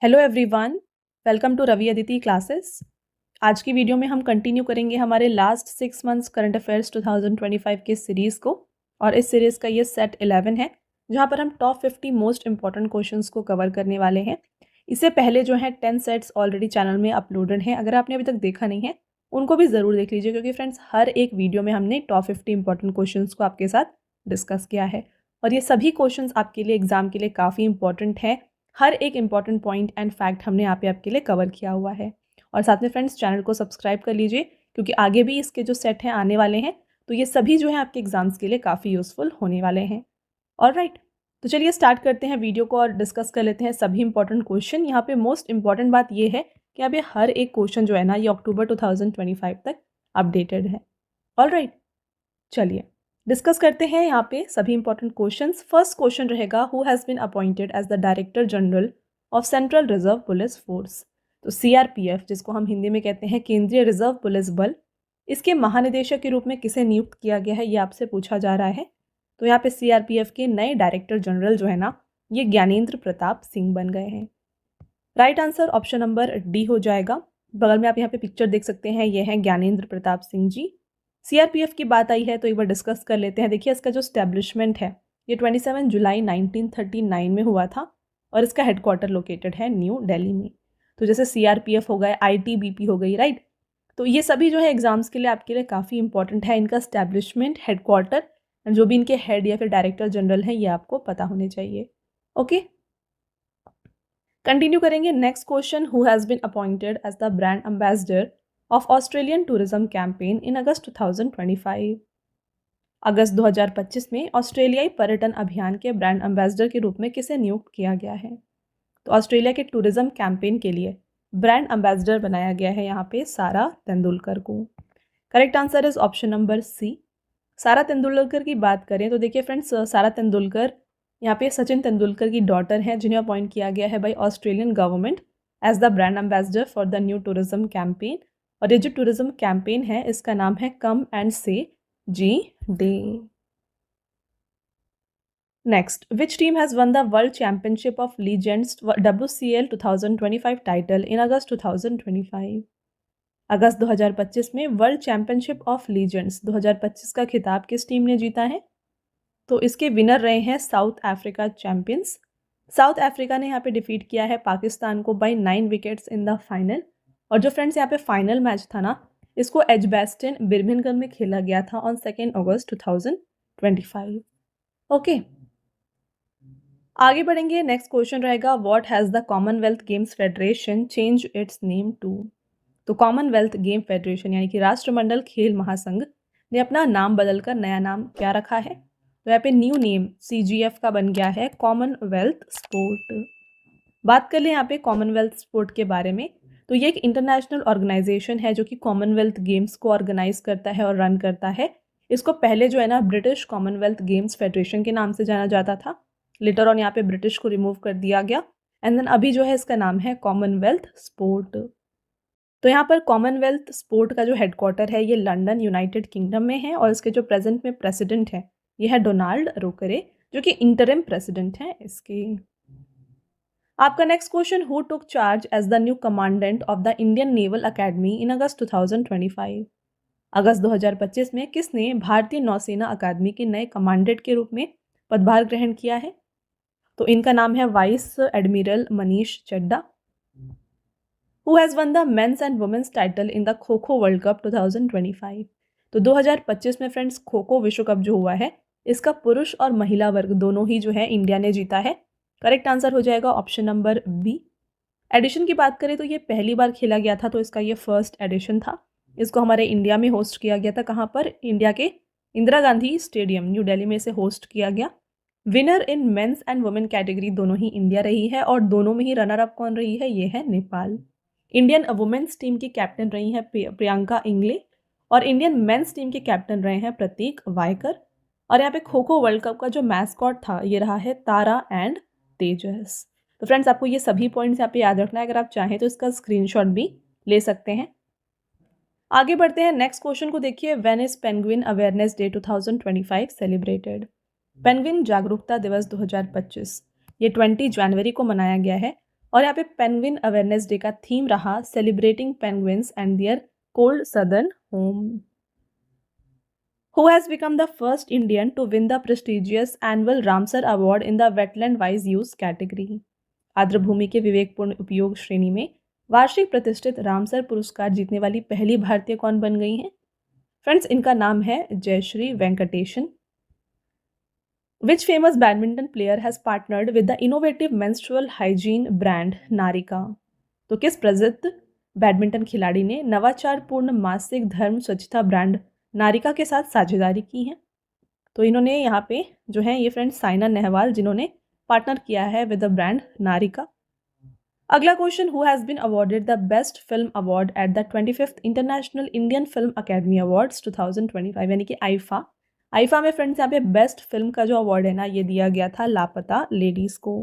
Hello everyone, welcome to Ravi Aditi classes. आज की video में हम कंटिन्यू करेंगे हमारे लास्ट 6 मंथ्स करंट अफेयर्स 2025 के सीरीज़ को। और इस सीरीज़ का ये सेट 11 है, जहां पर हम टॉप 50 मोस्ट इंपॉर्टेंट क्वेश्चंस को कवर करने वाले हैं। इससे पहले जो है 10 सेट्स ऑलरेडी चैनल में अपलोडेड हैं। अगर आपने अभी तक देखा नहीं है उनको भी ज़रूर देख लीजिए, क्योंकि फ्रेंड्स हर एक वीडियो में हमने टॉप 50 इंपॉर्टेंट क्वेश्चन को आपके साथ डिस्कस किया है। और ये सभी क्वेश्चन आपके लिए एग्जाम के लिए काफ़ी इंपॉर्टेंट है। हर एक इंपॉर्टेंट पॉइंट एंड फैक्ट हमने यहाँ पे आपके लिए कवर किया हुआ है। और साथ में फ्रेंड्स चैनल को सब्सक्राइब कर लीजिए, क्योंकि आगे भी इसके जो सेट हैं आने वाले हैं, तो ये सभी जो है आपके एग्जाम्स के लिए काफ़ी यूजफुल होने वाले हैं। ऑलराइट, तो चलिए स्टार्ट करते हैं वीडियो को और डिस्कस कर लेते हैं सभी इंपॉर्टेंट क्वेश्चन। यहाँ पे मोस्ट इंपॉर्टेंट बात ये है कि यहाँ पे हर एक क्वेश्चन जो है ना, ये अक्टूबर 2025 तक अपडेटेड है। ऑलराइट, चलिए डिस्कस करते हैं यहाँ पे सभी इंपॉर्टेंट क्वेश्चंस। फर्स्ट क्वेश्चन रहेगा, who has been appointed as the director general of central reserve police force. तो सीआरपीएफ, जिसको हम हिंदी में कहते हैं केंद्रीय रिजर्व पुलिस बल, इसके महानिदेशक के रूप में किसे नियुक्त किया गया है, ये आपसे पूछा जा रहा है। तो यहाँ पे सीआरपीएफ के नए डायरेक्टर जनरल जो है ना, ये ज्ञानेंद्र प्रताप सिंह बन गए हैं। Right answer option number D हो जाएगा। बगल में आप यहाँ पे पिक्चर देख सकते हैं, ये हैं ज्ञानेंद्र प्रताप सिंह जी। सीआरपीएफ की बात आई है तो एक बार डिस्कस कर लेते हैं। देखिए, इसका जो स्टैब्लिशमेंट है ये 27 जुलाई 1939 में हुआ था, और इसका हेडक्वार्टर लोकेटेड है न्यू दिल्ली में। तो जैसे सीआरपीएफ हो गए, आईटीबीपी हो गई, राइट। तो ये सभी जो है एग्जाम्स के लिए आपके लिए काफ़ी इंपॉर्टेंट है। इनका स्टैब्लिशमेंट, हेडक्वार्टर, जो भी इनके हेड या फिर डायरेक्टर जनरल हैं, ये आपको पता होने चाहिए। ओके, कंटिन्यू करेंगे। Next question, who has been appointed as the brand ambassador of Australian tourism campaign in August 2025। अगस्त 2025 में ऑस्ट्रेलियाई पर्यटन अभियान के ब्रांड एम्बेसडर के रूप में किसे नियुक्त किया गया है। तो ऑस्ट्रेलिया के टूरिज्म कैंपेन के लिए ब्रांड एम्बेसडर बनाया गया है यहाँ पे सारा तेंदुलकर को। Correct answer is option number C. Sara Tendulkar की बात करें तो देखिए फ्रेंड्स, सारा तेंदुलकर यहाँ पे सचिन तेंदुलकर की डॉटर हैं, जिन्हें अपॉइंट किया गया है by Australian government as the brand ambassador for the new tourism campaign. और ये जो टूरिज्म कैंपेन है इसका नाम है कम एंड से जी डे। Next, which team has won the world championship of legends WCL 2025 title in August 2025। अगस्त 2025 में वर्ल्ड चैंपियनशिप ऑफ लीजेंड्स 2025 का खिताब किस टीम ने जीता है। तो इसके विनर रहे हैं South Africa champions. South Africa ने यहाँ पे डिफीट किया है पाकिस्तान को by 9 wickets in the final. और जो फ्रेंड्स यहाँ पे फाइनल मैच था ना, इसको एजबेस्टन बिर्मिंघम में खेला गया था ऑन 2 अगस्त 2025। ओके, आगे बढ़ेंगे। नेक्स्ट क्वेश्चन रहेगा, what has the Commonwealth Games Federation change its name to. तो कॉमनवेल्थ गेम फेडरेशन यानी कि राष्ट्रमंडल खेल महासंघ ने अपना नाम बदलकर नया नाम क्या रखा है। तो यहाँ पे न्यू नेम CGF का बन गया है कॉमनवेल्थ स्पोर्ट। बात कर ले यहाँ पे कॉमनवेल्थ स्पोर्ट के बारे में, तो ये एक इंटरनेशनल ऑर्गेनाइजेशन है जो कि कॉमनवेल्थ गेम्स को ऑर्गेनाइज करता है और रन करता है। इसको पहले जो है ना ब्रिटिश कॉमनवेल्थ गेम्स फेडरेशन के नाम से जाना जाता था। लेटर ऑन यहाँ पे ब्रिटिश को रिमूव कर दिया गया, एंड देन अभी जो है इसका नाम है कॉमनवेल्थ स्पोर्ट। तो यहाँ पर कॉमनवेल्थ स्पोर्ट का जो हेडक्वार्टर है ये लंदन यूनाइटेड किंगडम में है, और इसके जो प्रेजेंट में प्रेसिडेंट है ये है डोनाल्ड रोकरे, जो कि इंटरिम प्रेसिडेंट हैं इसके। आपका next question, who took charge as the new commandant of the Indian naval academy in August 2025। अगस्त 2025 में किसने भारतीय नौसेना अकादमी के नए कमांडेंट के रूप में पदभार ग्रहण किया है। तो इनका नाम है vice admiral Manish Chadda. Who has won the men's and women's title in the kho kho world cup 2025। तो 2025 में फ्रेंड्स खो खो विश्व कप जो हुआ है, इसका पुरुष और महिला वर्ग दोनों ही जो है इंडिया ने जीता है। करेक्ट आंसर हो जाएगा ऑप्शन नंबर बी। एडिशन की बात करें तो ये पहली बार खेला गया था, तो इसका ये फर्स्ट एडिशन था। इसको हमारे इंडिया में होस्ट किया गया था। कहाँ पर? इंडिया के इंदिरा गांधी स्टेडियम न्यू दिल्ली में से होस्ट किया गया। Winner in men's and women category दोनों ही इंडिया रही है, और दोनों में ही रनर अप कौन रही है, ये है नेपाल। इंडियन वुमेन्स टीम की कैप्टन रही हैं प्रियंका इंगले, और इंडियन मेंस टीम के कैप्टन रहे हैं प्रतीक वायकर। और यहाँ पे खो खो वर्ल्ड कप का जो मैस्कॉट था ये रहा है तारा एंड तेजस। तो फ्रेंड्स आपको ये सभी पॉइंट्स यहाँ पे याद रखना है। अगर आप चाहें तो इसका स्क्रीनशॉट भी ले सकते हैं। आगे बढ़ते हैं। नेक्स्ट क्वेश्चन को देखिए, when is penguin awareness day 2025 celebrated. Penguin जागरूकता दिवस 2025 ये 20 जनवरी को मनाया गया है, और यहाँ पे पेंगुइन अवेयरनेस डे का थीम रहा celebrating penguins and their cold southern home. Who has become the first Indian to win the prestigious annual Ramsar Award in the Wetland Wise Use category? आर्द्रभूमि के विवेकपूर्ण उपयोग श्रेणी में वार्षिक प्रतिष्ठित रामसर पुरस्कार जीतने वाली पहली भारतीय कौन बन गई हैं? फ्रेंड्स, इनका नाम है Jayashree Venkatesan. Which famous badminton player has partnered with the innovative menstrual hygiene brand नारिका? तो किस प्रसिद्ध बैडमिंटन खिलाड़ी ने नवाचारपूर्ण मासिक धर्म स्वच्छता ब्रांड नारिका के साथ साझेदारी की है? तो इन्होंने यहाँ पे जो है ये फ्रेंड्स साइना नेहवाल, जिन्होंने पार्टनर किया है विद द ब्रांड नारिका। अगला question, who has been awarded the best film award at the 25th international Indian film academy awards 2025, यानी कि आईफा। आईफा में फ्रेंड्स यहाँ पे बेस्ट फिल्म का जो अवार्ड है ना, ये दिया गया था लापता लेडीज को।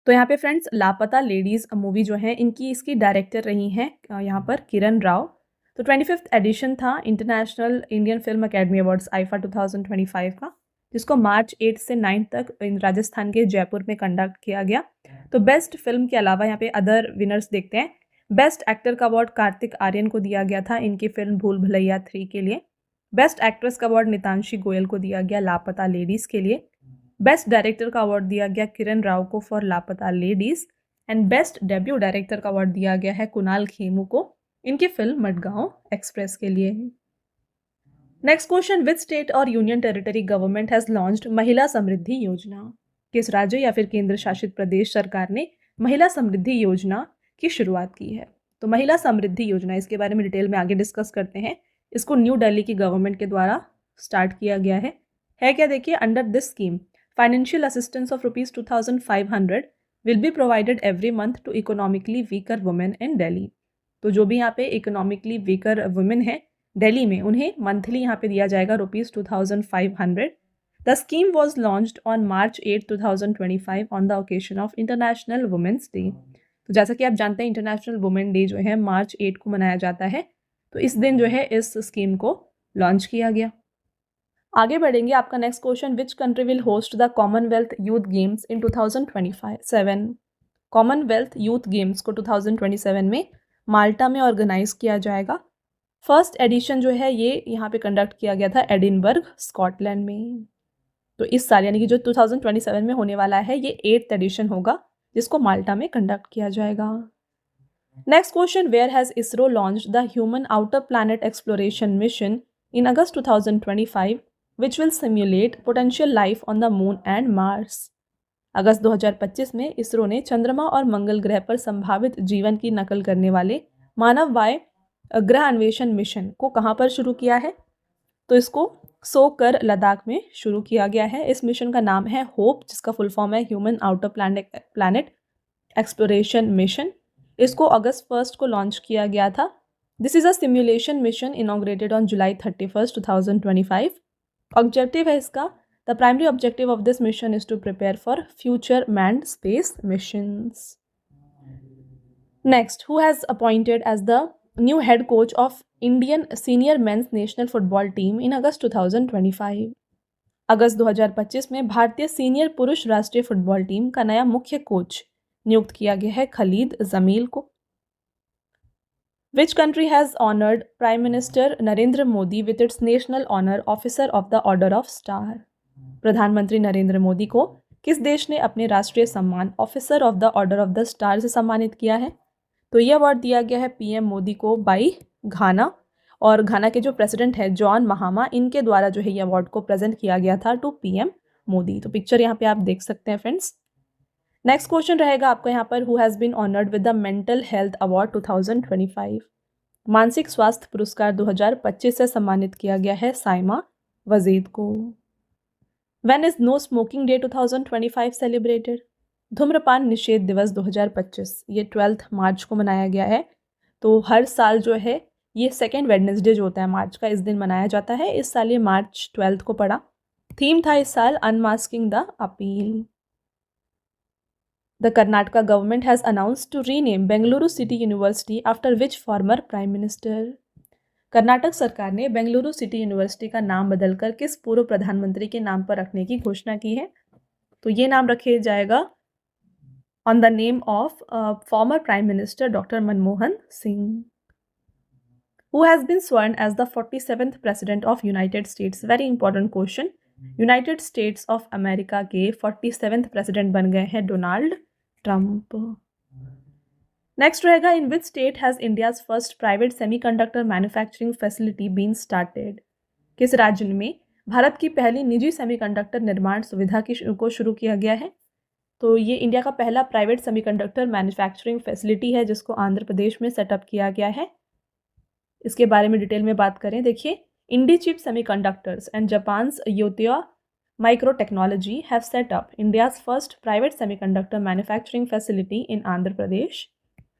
तो यहाँ पे फ्रेंड्स लापता लेडीज मूवी जो है इसकी डायरेक्टर रही हैं यहाँ पर किरण राव। तो 25th एडिशन था international Indian film academy awards IIFA 2025 का, जिसको मार्च 8 से 9 तक राजस्थान के जयपुर में कंडक्ट किया गया। तो बेस्ट फिल्म के अलावा यहाँ पे अदर विनर्स देखते हैं। बेस्ट एक्टर का अवार्ड कार्तिक आर्यन को दिया गया था इनकी फिल्म भूल भुलैया 3 के लिए। बेस्ट एक्ट्रेस का अवार्ड नितांशी गोयल को दिया गया लापता लेडीज के लिए। बेस्ट डायरेक्टर का अवार्ड दिया गया किरण राव को फॉर लापता ladies. And best debut director का अवार्ड दिया गया है कुणाल खेमू को इनकी फिल्म मडगांव एक्सप्रेस के लिए। नेक्स्ट क्वेश्चन, विच स्टेट और union territory government has launched महिला समृद्धि योजना? किस राज्य या फिर केंद्र शासित प्रदेश सरकार ने महिला समृद्धि योजना की शुरुआत की है? तो महिला समृद्धि योजना, इसके बारे में डिटेल में आगे डिस्कस करते हैं। इसको न्यू दिल्ली की गवर्नमेंट के द्वारा स्टार्ट किया गया है क्या? देखिए, under this scheme financial assistance of ₹2500 will be provided every month to economically weaker women in Delhi. तो जो भी यहाँ पे इकोनॉमिकली वीकर वुमेन है दिल्ली में, उन्हें मंथली यहाँ पे दिया जाएगा ₹2500। The scheme was launched on March 8, 2025 on the occasion of International Women's Day. तो जैसा कि आप जानते हैं इंटरनेशनल वुमेन डे जो है March 8 को मनाया जाता है, तो इस दिन जो है इस स्कीम को लॉन्च किया गया। आगे बढ़ेंगे। आपका next question, which country will host the Commonwealth youth games in 2027? Commonwealth youth games को 2027 में माल्टा में ऑर्गेनाइज किया जाएगा। फर्स्ट एडिशन जो है ये यहाँ पे कंडक्ट किया गया था एडिनबर्ग, स्कॉटलैंड में। तो इस साल यानी कि जो 2027 में होने वाला है ये 8th एडिशन होगा, जिसको माल्टा में कंडक्ट किया जाएगा। Next question, where has ISRO launched the human outer planet exploration mission in August 2025 which will simulate potential life on the moon and Mars? अगस्त 2025 में इसरो ने चंद्रमा और मंगल ग्रह पर संभावित जीवन की नकल करने वाले मानव वाय ग्रह अन्वेषण मिशन को कहाँ पर शुरू किया है? तो इसको सोकर लद्दाख में शुरू किया गया है। इस मिशन का नाम है होप, जिसका फुल फॉर्म है human outer planet exploration mission. इसको अगस्त 1 को लॉन्च किया गया था। This is a simulation mission inaugurated on July 31, 2025। Objective है इसका, the primary objective of this mission is to prepare for future manned space missions. Next, who has appointed as the new head coach of Indian senior men's national football team in August 2025? अगस्त 2025 में भारतीय senior पुरुष राष्ट्रीय football team का नया मुख्य coach नियुक्त किया गया है खलीद जमील को। Which country has honored Prime Minister Narendra Modi with its National Honor Officer of the Order of Star? प्रधानमंत्री नरेंद्र मोदी को किस देश ने अपने राष्ट्रीय सम्मान officer of the order of the star से सम्मानित किया है? तो ये अवार्ड दिया गया है पीएम मोदी को बाई घाना, और घाना के जो प्रेसिडेंट है जॉन महामा, इनके द्वारा जो है ये अवार्ड को प्रेजेंट किया गया था टू पीएम मोदी। तो पिक्चर यहाँ पे आप देख सकते हैं फ्रेंड्स। नेक्स्ट क्वेश्चन रहेगा आपका यहाँ पर, who has been honoured with the mental health award 2025? मानसिक स्वास्थ्य पुरस्कार 2025 से सम्मानित किया गया है साइमा वजीद को। When is no smoking day 2025 celebrated? धूम्रपान निषेध दिवस 2025 ये 12 मार्च को मनाया गया है। तो हर साल जो है ये सेकेंड वेडनेसडे जो होता है मार्च का, इस दिन मनाया जाता है। इस साल ये मार्च 12 को पड़ा। थीम था इस साल unmasking the appeal. The Karnataka government has announced to rename Bengaluru City University after which former Prime Minister? Karnataka सरकार ने बेंगलुरु सिटी यूनिवर्सिटी का नाम बदलकर किस पूर्व प्रधानमंत्री के नाम पर रखने की घोषणा की है? तो ये नाम रखे जाएगा on the name of former Prime Minister Dr. Manmohan Singh, who has been sworn as the 47th President of United States. Very important question. United states of America के 47th प्रेसिडेंट बन गए हैं डोनाल्ड ट्रंप। नेक्स्ट रहेगा, in which state has India's first private semiconductor manufacturing facility been started? किस राज्य में भारत की पहली निजी सेमीकंडक्टर निर्माण सुविधा को शुरू किया गया है? तो ये इंडिया का पहला प्राइवेट सेमीकंडक्टर मैन्युफैक्चरिंग फैसिलिटी है जिसको आंध्र प्रदेश में सेटअप किया गया है। इसके बारे में डिटेल में बात करें, देखिए, IndiChip Semiconductors and Japan's Yotoyo Microtechnology have set up India's first private semiconductor manufacturing facility in Andhra Pradesh.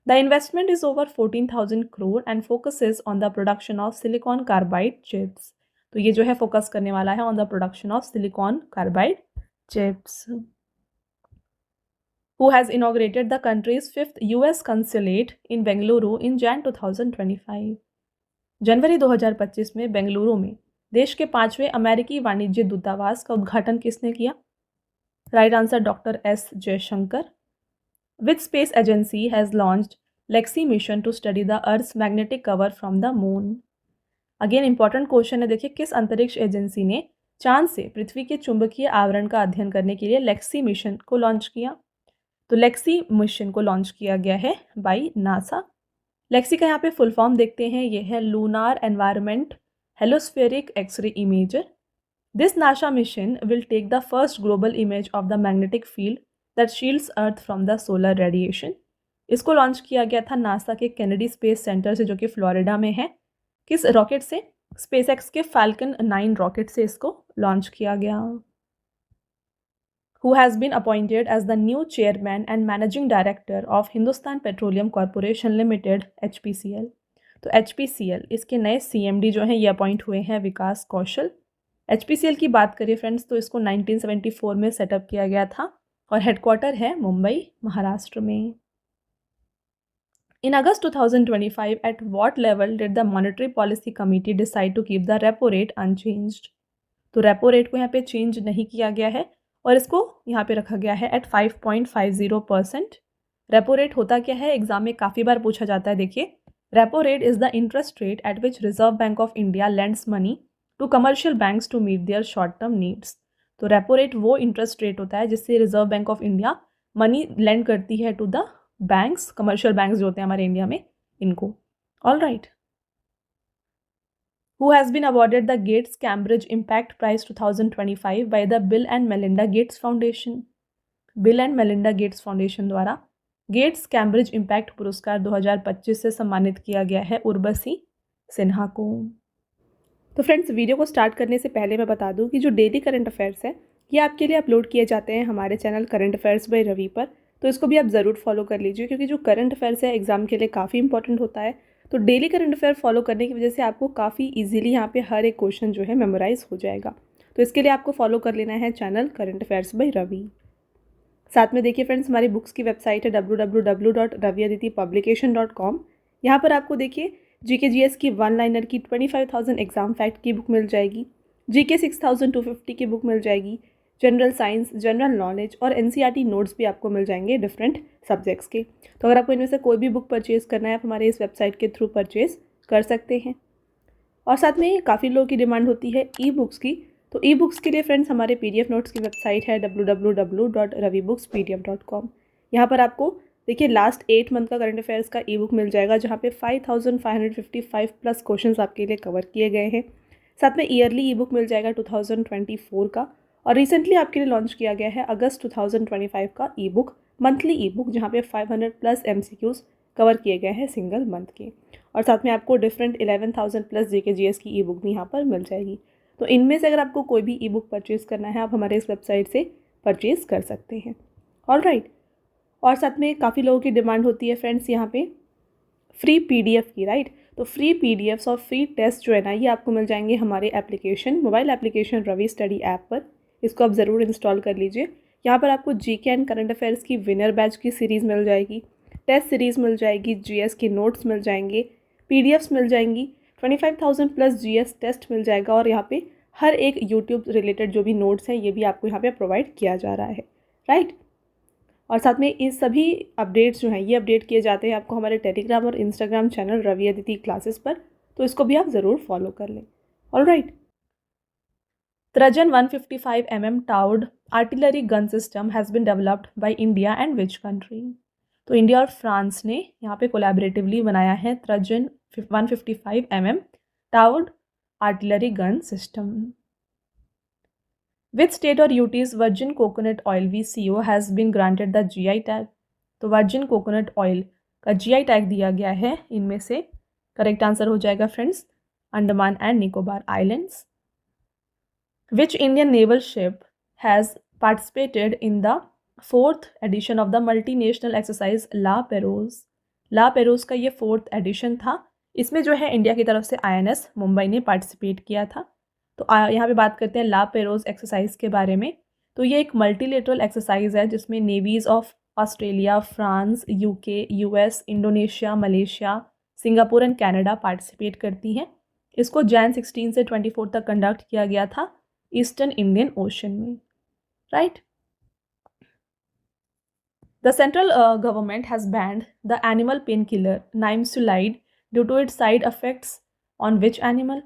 The investment is over 14,000 crore and focuses on the production of silicon carbide chips. तो ये जो है focus करने वाला है on the production of silicon carbide chips. Who has inaugurated the country's 5th US consulate in Bengaluru in Jan 2025? जनवरी 2025 में बेंगलुरु में देश के 5वें अमेरिकी वाणिज्य दूतावास का उद्घाटन किसने किया? Right answer doctor S Jaishankar. Which space agency has launched LEXI mission to study the earth's magnetic cover from the moon? Again important question है, देखिए, किस अंतरिक्ष एजेंसी ने चांद से पृथ्वी के चुंबकीय आवरण का अध्ययन करने के लिए लेक्सी मिशन को लॉन्च किया? तो लेक्सी मिशन को लॉन्च किया गया है बाई नासा। लेक्सी का यहाँ पे फुल फॉर्म देखते हैं, ये है lunar environment heliospheric X-ray imager. This NASA mission will take the first global image of the magnetic field that shields earth from the solar radiation. इसको लॉन्च किया गया था नासा के कैनेडी स्पेस सेंटर से, जो कि फ्लोरिडा में है। किस रॉकेट से? स्पेसएक्स के फाल्कन 9 रॉकेट से इसको लॉन्च किया गया। Who has been appointed as the new chairman and managing director of Hindustan Petroleum Corporation Limited HPCL? तो HPCL इसके नए CMD जो हैं ये अपॉइंट हुए हैं विकास कौशल। HPCL की बात करें फ्रेंड्स तो इसको 1974 में सेटअप किया गया था और हेडक्वार्टर है मुंबई महाराष्ट्र में। In August 2025, at what level did the Monetary Policy Committee decide to keep the repo rate unchanged? तो रेपो रेट को यहाँ पे चेंज नहीं किया गया है और इसको यहाँ पे रखा गया है एट 5.50%। रेपो रेट होता क्या है, एग्जाम में काफ़ी बार पूछा जाता है। देखिए, repo rate is the interest rate at which Reserve Bank of India lends money to commercial banks to meet their short term needs. तो रेपो रेट वो इंटरेस्ट रेट होता है जिससे Reserve Bank of India money lend करती है to the banks, commercial banks जो होते हैं हमारे इंडिया में, इनको। All right. Who has been awarded the Gates Cambridge Impact Prize 2025 by the Bill and Melinda Gates Foundation? Bill and Melinda Gates foundation द्वारा gets Cambridge impact पुरस्कार 2025 से सम्मानित किया गया है उर्वशी सिन्हा को। तो फ्रेंड्स, वीडियो को स्टार्ट करने से पहले मैं बता दूं कि जो डेली करंट अफेयर्स है ये आपके लिए अपलोड किए जाते हैं हमारे channel current affairs by Ravi पर, तो इसको भी आप ज़रूर फॉलो कर लीजिए क्योंकि जो करंट अफेयर्स है एग्जाम के लिए काफ़ी इंपॉर्टेंट होता है। तो डेली करंट अफेयर फॉलो करने की वजह से आपको काफ़ी इजीली यहाँ पे हर एक क्वेश्चन जो है मेमोराइज हो जाएगा। तो इसके लिए आपको फॉलो कर लेना है channel current affairs by Ravi. साथ में देखिए फ्रेंड्स, हमारी बुक्स की वेबसाइट है www.raviaditipublication.com। यहाँ पर आपको देखिए जीके जीएस की 1 लाइनर की 25,000 एग्जाम फैक्ट की बुक मिल जाएगी, जीके 6,250 की बुक मिल जाएगी, जनरल साइंस, जनरल नॉलेज और एनसीईआरटी नोट्स भी आपको मिल जाएंगे डिफरेंट सब्जेक्ट्स के। तो अगर आपको इनमें से कोई भी बुक परचेज़ करना है आप हमारे इस वेबसाइट के थ्रू परचेज़ कर सकते हैं। और साथ में काफ़ी लोगों की डिमांड होती है ई बुक्स की, तो ई बुक्स के लिए फ्रेंड्स हमारे PDF नोट्स की वेबसाइट है www.ravibooks.pdf.com। यहाँ पर आपको देखिए लास्ट 8 मंथ का करंट अफेयर्स का ई बुक मिल जाएगा जहाँ पे 5,555 प्लस क्वेश्चंस आपके लिए कवर किए गए हैं। साथ में ईयरली ई बुक मिल जाएगा 2024 का, और रिसेंटली आपके लिए लॉन्च किया गया है अगस्त 2025 का ई बुक, मंथली ई बुक, जहाँ पे 500 प्लस MCQs कवर किए गए हैं सिंगल मंथ के। और साथ में आपको डिफरेंट 11,000 प्लस जीके जीएस की ई बुक भी यहाँ पर मिल जाएगी। तो इनमें से अगर आपको कोई भी ई बुक परचेज़ करना है आप हमारे इस वेबसाइट से परचेज़ कर सकते हैं। All right. और साथ में काफ़ी लोगों की डिमांड होती है फ्रेंड्स यहाँ पे फ्री PDF की, राइट। तो फ्री PDFs और फ्री टेस्ट जो है ना ये आपको मिल जाएंगे हमारे application, mobile application Ravi study app पर। इसको आप ज़रूर इंस्टॉल कर लीजिए। यहाँ पर आपको जीके एंड करंट अफेयर्स की विनर बैच की सीरीज़ मिल जाएगी, टेस्ट सीरीज़ मिल जाएगी, GS के नोट्स मिल जाएंगे, PDFs मिल जाएंगी, 25,000 प्लस GS टेस्ट मिल जाएगा, और यहाँ पे हर एक यूट्यूब रिलेटेड जो भी नोट्स हैं ये भी आपको यहाँ पे प्रोवाइड किया जा रहा है, राइट। और साथ में ये सभी अपडेट्स जो हैं ये अपडेट किए जाते हैं आपको हमारे टेलीग्राम और Instagram channel Ravi Aditi classes पर, तो इसको भी आप ज़रूर फॉलो कर लें। All right. Trajan 155 mm Taud artillery gun system has been developed by India and which country? तो इंडिया और फ्रांस ने यहाँ पे कोलैबोरेटिवली बनाया है त्रजन 155 mm Taud artillery gun system. Which state or UT's virgin coconut oil VCO has been granted the GI tag? तो virgin coconut oil का GI tag दिया गया है इनमें से। करेक्ट आंसर हो जाएगा friends Andaman and Nicobar islands. Which Indian naval ship has participated in the 4th edition of the multinational exercise La Perouse? La Peroz का ये 4th एडिशन था। इसमें जो है इंडिया की तरफ से INS मुंबई ने पार्टिसिपेट किया था। तो यहाँ पे बात करते हैं ला पेरोज एक्सरसाइज के बारे में। तो ये एक मल्टीलेटरल एक्सरसाइज है जिसमें navies of Australia, France, UK, US, Indonesia, Malaysia, Singapore and Canada participate करती हैं। इसको जैन 16 से 24 तक कंडक्ट किया गया था ईस्टर्न इंडियन ओशन में, right. The central government has banned the animal pain killer nimesulide due to its side effects on which animal?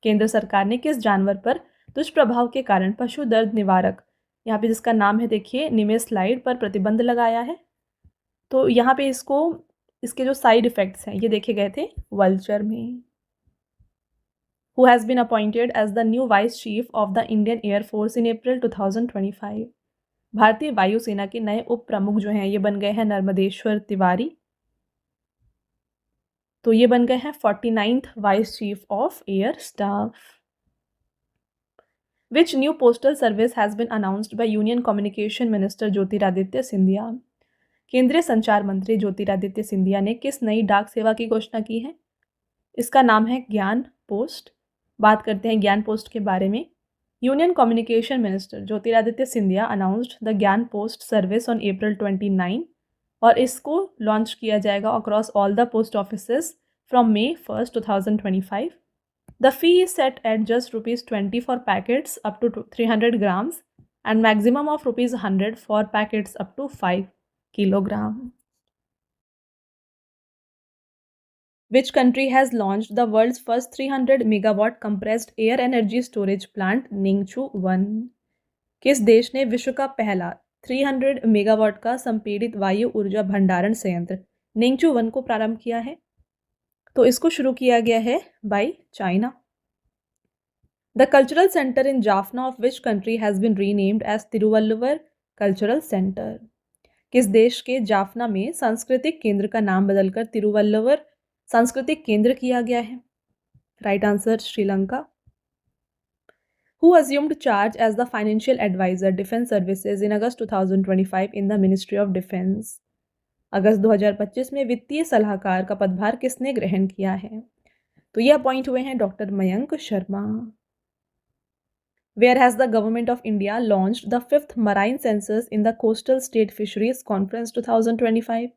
केंद्र सरकार ने किस जानवर पर दुष्प्रभाव के कारण पशु दर्द निवारक, यहाँ पे जिसका नाम है देखिए निमेस्लाइड, पर प्रतिबंध लगाया है? तो यहाँ पे इसके जो साइड इफेक्ट्स हैं ये देखे गए थे वल्चर में। Who has been appointed as the new Vice Chief of the Indian Air Force in April 2025? भारतीय वायुसेना के नए उप प्रमुख जो हैं ये बन गए हैं नर्मदेश्वर तिवारी। तो ये बन गए हैं 49th Vice Chief of Air Staff. Which new postal service has been announced by Union Communication Minister Jyotiraditya Scindia? केंद्रीय संचार मंत्री ज्योतिरादित्य सिंधिया ने किस नई डाक सेवा की घोषणा की है? इसका नाम है ज्ञान पोस्ट। बात करते हैं ज्ञान पोस्ट के बारे में। Union communication minister Jyotiraditya Scindia announced the Gyan post service on April 29 और इसको लॉन्च किया जाएगा across all the post offices from May 1, 2025। The fee is set at just ₹20 for packets up to 300 grams and maximum of ₹100 for packets up to 5 kilogram. Which country has launched the world's first 300 megawatt compressed air energy storage plant Ningchu 1? किस देश ने विश्व का पहला 300 megawatt का संपीड़ित वायु ऊर्जा भंडारण संयंत्र निंगचू 1 को प्रारंभ किया है? तो इसको शुरू किया गया है by China. The cultural centre in Jaffna of which country has been renamed as Thiruvalluvar cultural centre? किस देश के जाफना में सांस्कृतिक केंद्र का नाम बदलकर तिरुवल्लुवर सांस्कृतिक केंद्र किया गया है? Right answer Sri Lanka. Who assumed charge as the financial advisor Defence Services in August 2025 in the Ministry of Defence? अगस्त 2025 में वित्तीय सलाहकार का पदभार किसने ग्रहण किया है? तो ये अपॉइंट हुए हैं doctor Mayank Sharma. Where has the Government of India launched the 5th Marine Census in the Coastal State Fisheries Conference 2025?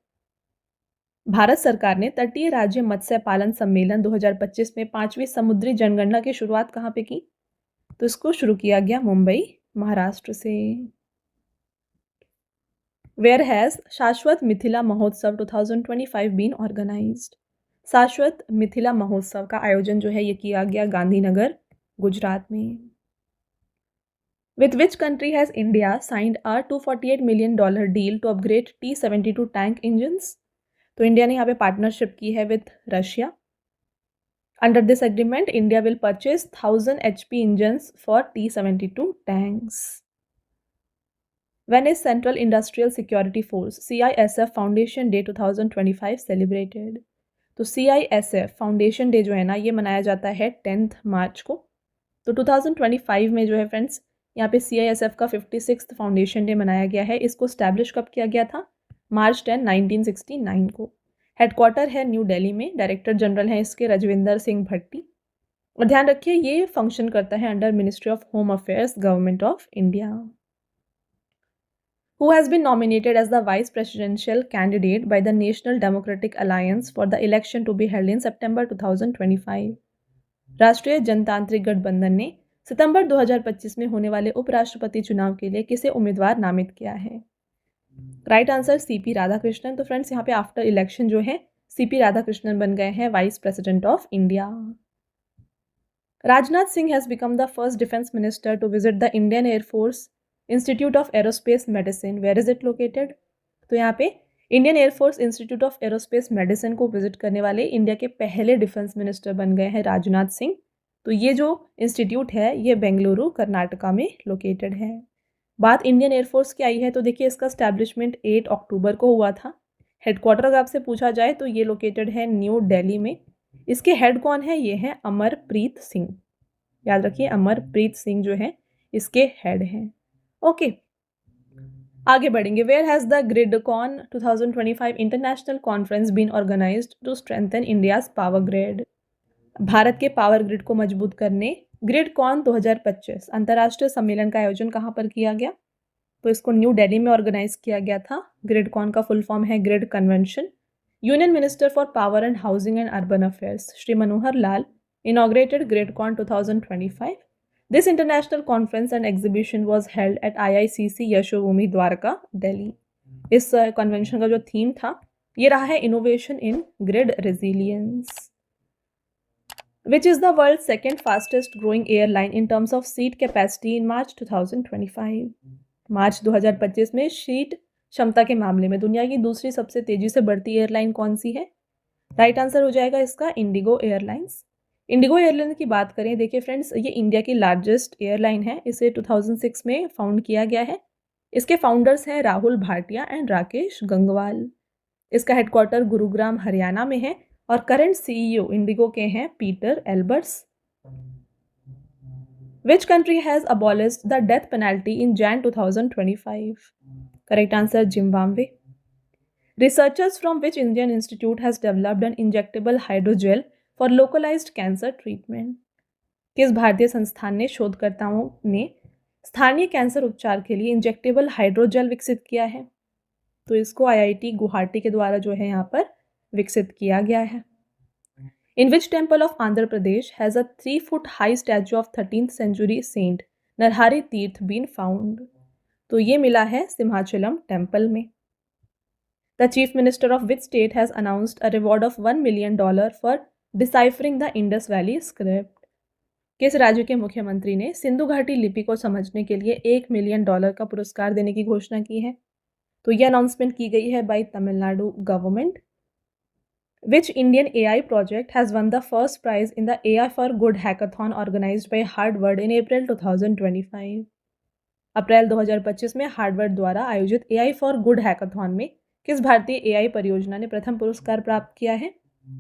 Bharat सरकार ने तटीय राज्य मत्स्य पालन सम्मेलन 2025 में 5वीं समुद्री जनगणना की शुरुआत कहाँ पे की? तो इसको शुरू किया गया मुंबई, महाराष्ट्र से। वेयर हैज़ शाश्वत मिथिला महोत्सव 2025 बीन ऑर्गेनाइज्ड? शाश्वत मिथिला महोत्सव का आयोजन जो है ये किया गया गांधीनगर, गुजरात में। With which country has India signed a $248 million deal to upgrade T-72 tank engines? तो इंडिया ने यहाँ पे पार्टनरशिप की है with Russia. Under this agreement India will purchase 1000 HP engines for T-72 tanks. When is central industrial security force CISF foundation day 2025 celebrated? तो CISF foundation day जो है ना ये मनाया जाता है 10 मार्च को। तो 2025 में जो है फ्रेंड्स यहाँ पे CISF का 56th फाउंडेशन डे मनाया गया है। इसको स्टैब्लिश कब किया गया था? मार्च 10, 1969 को। हेडक्वार्टर है न्यू दिल्ली में। डायरेक्टर जनरल हैं इसके रजविंदर सिंह भट्टी। और ध्यान रखिए ये फंक्शन करता है under ministry of home affairs, government of India. Who has been nominated as the vice presidential candidate by the national democratic alliance for the election to be held in September 2025? राष्ट्रीय जनतांत्रिक गठबंधन ने सितंबर 2025 में होने वाले उपराष्ट्रपति चुनाव के लिए किसे उम्मीदवार नामित किया है? Right answer CP Radhakrishnan. तो फ्रेंड्स यहाँ पे आफ्टर इलेक्शन जो है सीपी राधाकृष्णन बन गए हैं vice president of India. Rajnath Singh has become the first defence minister to visit the Indian Air Force Institute of Aerospace Medicine. Where is it located? तो यहाँ पे Indian Air Force Institute of Aerospace Medicine को visit करने वाले India के पहले defence minister बन गए हैं राजनाथ सिंह। तो ये जो इंस्टीट्यूट है ये बेंगलुरु कर्नाटका में लोकेटेड है। बात इंडियन एयरफोर्स की आई है तो देखिए इसका स्टैब्लिशमेंट 8 अक्टूबर को हुआ था। हेडक्वार्टर अगर आपसे पूछा जाए तो ये लोकेटेड है न्यू दिल्ली में। इसके हेड कौन है? ये है अमरप्रीत सिंह। याद रखिए अमरप्रीत सिंह जो है इसके हेड हैं। ओके, आगे बढ़ेंगे। Where has the Gridcon 2025 international conference been organized to strengthen India's power grid. भारत के पावर ग्रिड को मजबूत करने ग्रिडकॉन 2025 अंतर्राष्ट्रीय सम्मेलन का आयोजन कहाँ पर किया गया? तो इसको न्यू दिल्ली में ऑर्गेनाइज किया गया था। ग्रिडकॉन का फुल फॉर्म है grid convention. Union minister for power and housing and urban affairs Shri Manohar Lal inaugurated GridCon 2025. This international conference and exhibition was held at IICC Yashobhoomi Dwarka, Delhi. इस कन्वेंशन का जो थीम था ये रहा है innovation in grid resilience. Which is the world's second fastest growing airline in terms of seat capacity in March 2025? मार्च 2025 में seat क्षमता के मामले में दुनिया की दूसरी सबसे तेजी से बढ़ती एयरलाइन कौन सी है? राइट आंसर हो जाएगा इसका इंडिगो एयरलाइंस। इंडिगो एयरलाइन की बात करें, देखिए फ्रेंड्स ये इंडिया की लार्जेस्ट एयरलाइन है। इसे 2006 में फाउंड किया गया है। इसके फाउंडर्स हैं राहुल भाटिया एंड राकेश गंगवाल। इसका हेडक्वार्टर गुरुग्राम हरियाणा में है और करंट सीईओ इंडिगो के हैं Peter Albert's. Which country has abolished the death penalty in Jain 2025? Correct answer Zimbabwe. Researchers from which Indian institute has developed an injectable hydrogel for localized cancer treatment? किस भारतीय संस्थान ने शोधकर्ताओं ने स्थानीय कैंसर उपचार के लिए इंजेक्टेबल हाइड्रोजेल विकसित किया है? तो इसको IIT गुवाहाटी के द्वारा जो है यहाँ पर विकसित किया गया है। In which temple of Andhra Pradesh has a 3-foot high statue of 13th century saint Narhari तीर्थ been found? तो ये मिला है सिंहाचलम टेम्पल में। The Chief Minister of which state has announced a reward of $1 million for deciphering the Indus Valley script? किस राज्य के मुख्यमंत्री ने सिंधु घाटी लिपि को समझने के लिए $1 मिलियन का पुरस्कार देने की घोषणा की है? तो यह अनाउंसमेंट की गई है by Tamil Nadu government. Which Indian AI project has won the first prize in the AI for Good hackathon organized by Harvard in April 2025? अप्रैल 2025 में हार्वर्ड द्वारा आयोजित AI for Good hackathon में किस भारतीय AI परियोजना ने प्रथम पुरस्कार प्राप्त किया है?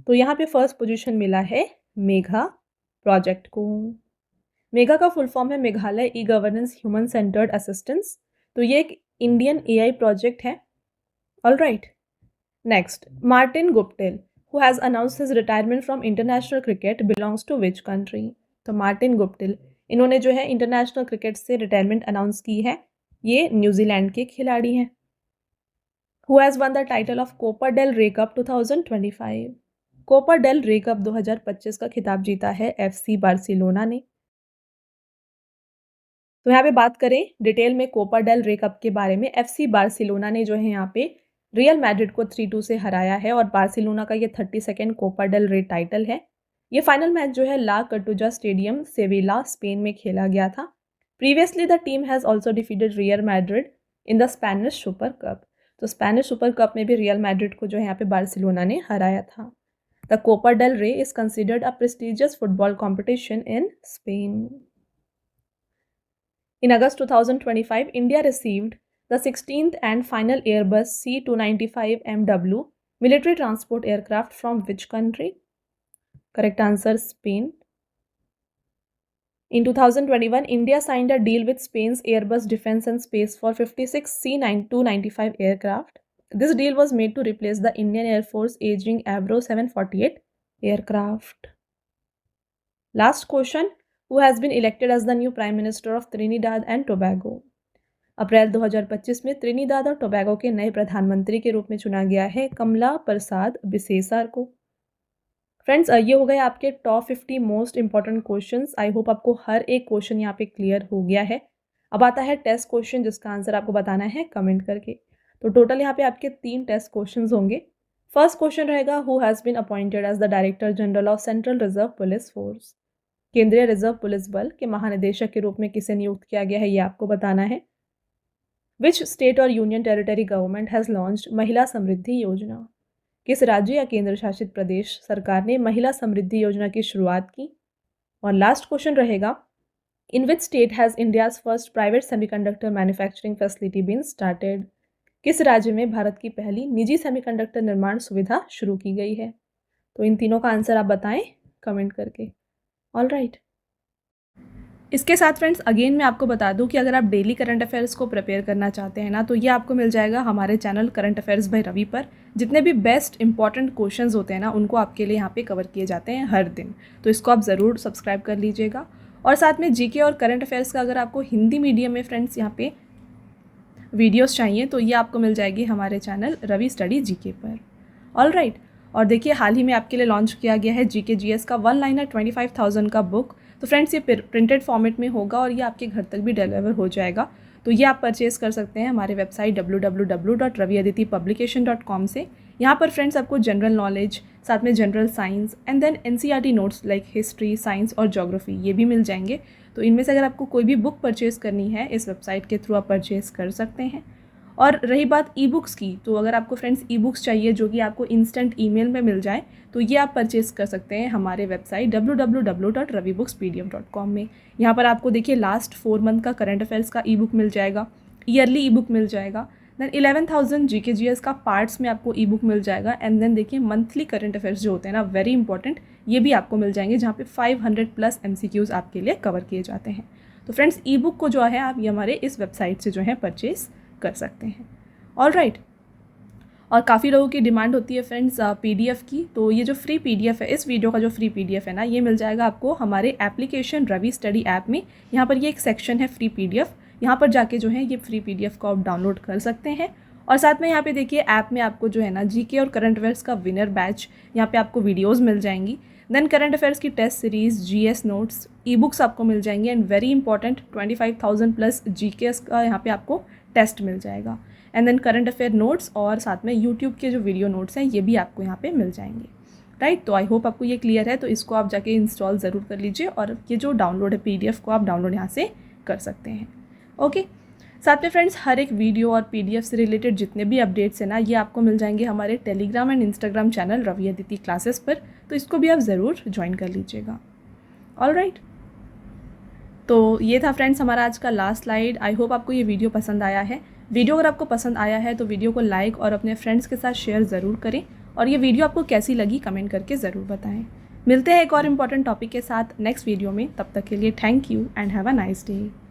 तो यहाँ पे फर्स्ट पोजीशन मिला है मेघा प्रोजेक्ट को। मेघा का फुल फॉर्म है Meghalaya e governance human centred assistance. तो ये एक इंडियन AI प्रोजेक्ट है। All right, next, Martin Guptill who has announced his retirement from international cricket belongs to which country? तो मार्टिन गुप्टिल इन्होंने जो है इंटरनेशनल क्रिकेट से रिटायरमेंट अनाउंस की है। ये न्यूजीलैंड के खिलाड़ी हैं। Who has won the title of Copa del Rey Cup 2025? Copa del Rey Cup 2025 का खिताब जीता है FC बार्सिलोना ने। तो यहाँ पे बात करें डिटेल में कोपा डेल रे कप के बारे में, FC बार्सिलोना ने जो है यहाँ पे रियल मैड्रिड को 3-2 से हराया है और बार्सिलोना का ये 32nd कोपा डेल रे टाइटल है। ये फाइनल मैच जो है ला कटुजा स्टेडियम सेविला स्पेन में खेला गया था। Previously the team has also defeated real Madrid in the Spanish super cup. तो स्पेनिश सुपर कप में भी रियल मैड्रिड को जो है यहाँ पे बार्सिलोना ने हराया था। द कोपा डेल रे is considered a prestigious football competition in Spain. In August 2025, India received the 16th and final Airbus C295MW military transport aircraft from which country? Correct answer Spain. In 2021, India signed a deal with Spain's Airbus Defence and Space for 56 C295 aircraft. This deal was made to replace the Indian Air Force aging Avro 748 aircraft. Last question, who has been elected as the new Prime Minister of Trinidad and Tobago? अप्रैल 2025 में Trinidad और Tobago के नए प्रधानमंत्री के रूप में चुना गया है कमला प्रसाद बिसेसार को। फ्रेंड्स, ये हो गए आपके top 50 most important questions. I hope आपको हर एक क्वेश्चन यहाँ पे क्लियर हो गया है। अब आता है टेस्ट क्वेश्चन जिसका आंसर आपको बताना है कमेंट करके। तो टोटल यहाँ पे आपके 3 टेस्ट क्वेश्चंस होंगे। फर्स्ट क्वेश्चन रहेगा, who has been appointed as the director general of central reserve police Force. केंद्रीय रिजर्व पुलिस बल के महानिदेशक के रूप में किसे नियुक्त किया गया है, ये आपको बताना है। विच स्टेट और union territory government has launched महिला समृद्धि योजना। किस राज्य या केंद्र शासित प्रदेश सरकार ने महिला समृद्धि योजना की शुरुआत की। और लास्ट क्वेश्चन रहेगा, in which state has India's first private semiconductor manufacturing facility been started. किस राज्य में भारत की पहली निजी सेमीकंडक्टर निर्माण सुविधा शुरू की गई है। तो इन तीनों का आंसर आप बताएं कमेंट करके। All right. इसके साथ फ्रेंड्स अगेन मैं आपको बता दूं कि अगर आप डेली करंट अफेयर्स को प्रिपेयर करना चाहते हैं ना, तो ये आपको मिल जाएगा हमारे channel current affairs by Ravi पर। जितने भी बेस्ट इंपॉर्टेंट क्वेश्चंस होते हैं ना, उनको आपके लिए यहाँ पे कवर किए जाते हैं हर दिन। तो इसको आप ज़रूर सब्सक्राइब कर लीजिएगा। और साथ में जीके और करंट अफेयर्स का अगर आपको हिंदी मीडियम में फ्रेंड्स यहाँ पे वीडियोस चाहिए, तो ये आपको मिल जाएगी हमारे चैनल रवि स्टडी जीके पर। All right. और देखिए हाल ही में आपके लिए लॉन्च किया गया है जीके जीएस का 1 लाइनर 25,000 का बुक। तो फ्रेंड्स ये प्रिंटेड फॉर्मेट में होगा और ये आपके घर तक भी डिलीवर हो जाएगा। तो ये आप परचेज़ कर सकते हैं हमारे वेबसाइट www.raviaditipublication.com से। यहाँ पर फ्रेंड्स आपको जनरल नॉलेज, साथ में general science and then NCERT notes like history, science और ज्योग्राफी ये भी मिल जाएंगे। तो इनमें से अगर आपको कोई भी बुक परचेज़ करनी है, इस वेबसाइट के थ्रू आप परचेज़ कर सकते हैं। और रही बात ई बुक्स की, तो अगर आपको फ्रेंड्स ई बुक्स चाहिए जो कि आपको इंस्टेंट ईमेल में मिल जाए, तो ये आप परचेज़ कर सकते हैं हमारे वेबसाइट www.ravibookspdf.com में। यहाँ पर आपको देखिए लास्ट 4 मंथ का करंट अफेयर्स का ई बुक मिल जाएगा, ईयरली ई बुक मिल जाएगा, देन 11,000 जीके जीएस का पार्ट्स में आपको ई बुक मिल जाएगा, एंड देन देखिए मंथली करंट अफेयर्स जो होते हैं ना, वेरी इंपॉर्टेंट, ये भी आपको मिल जाएंगे, जहाँ पे 500+ MCQs आपके लिए कवर किए जाते हैं। तो फ्रेंड्स ई बुक को जो है आप ये हमारे इस वेबसाइट से जो है परचेज़ कर सकते हैं। All right. और काफ़ी लोगों की डिमांड होती है फ्रेंड्स पीडीएफ की। तो ये जो फ्री पीडीएफ है, इस वीडियो का जो फ्री पीडीएफ है ना, ये मिल जाएगा आपको हमारे एप्लीकेशन रवि स्टडी ऐप में। यहाँ पर ये एक सेक्शन है फ्री पीडीएफ, यहाँ पर जाके जो है ये फ्री पीडीएफ को आप डाउनलोड कर सकते हैं। और साथ में यहाँ पे देखिए ऐप में आपको जो है ना जीके और करंट अफेयर्स का विनर बैच, यहाँ पे आपको वीडियोज़ मिल जाएंगी, देन करंट अफेयर्स की test series, GS notes, e books आपको मिल जाएंगे, एंड वेरी इंपॉर्टेंट 25,000+ जीके का यहाँ पे आपको टेस्ट मिल जाएगा, and then current affair notes और साथ में यूट्यूब के जो वीडियो नोट्स हैं ये भी आपको यहाँ पे मिल जाएंगे। राइट। तो आई होप आपको ये क्लियर है। तो इसको आप जाके इंस्टॉल ज़रूर कर लीजिए और ये जो डाउनलोड है पीडीएफ को आप डाउनलोड यहाँ से कर सकते हैं। ओके। साथ में फ्रेंड्स हर एक वीडियो और पीडीएफ से रिलेटेड जितने भी अपडेट्स हैं ना, ये आपको मिल जाएंगे हमारे Telegram and Instagram channel Ravi Aditi classes पर। तो इसको भी आप ज़रूर ज्वाइन कर लीजिएगा। All right. तो ये था फ्रेंड्स हमारा आज का लास्ट स्लाइड। आई होप आपको ये वीडियो पसंद आया है। वीडियो अगर आपको पसंद आया है तो वीडियो को लाइक और अपने फ्रेंड्स के साथ शेयर ज़रूर करें, और ये वीडियो आपको कैसी लगी कमेंट करके ज़रूर बताएं। मिलते हैं एक और इम्पॉर्टेंट टॉपिक के साथ नेक्स्ट वीडियो में। तब तक के लिए thank you and have a nice day.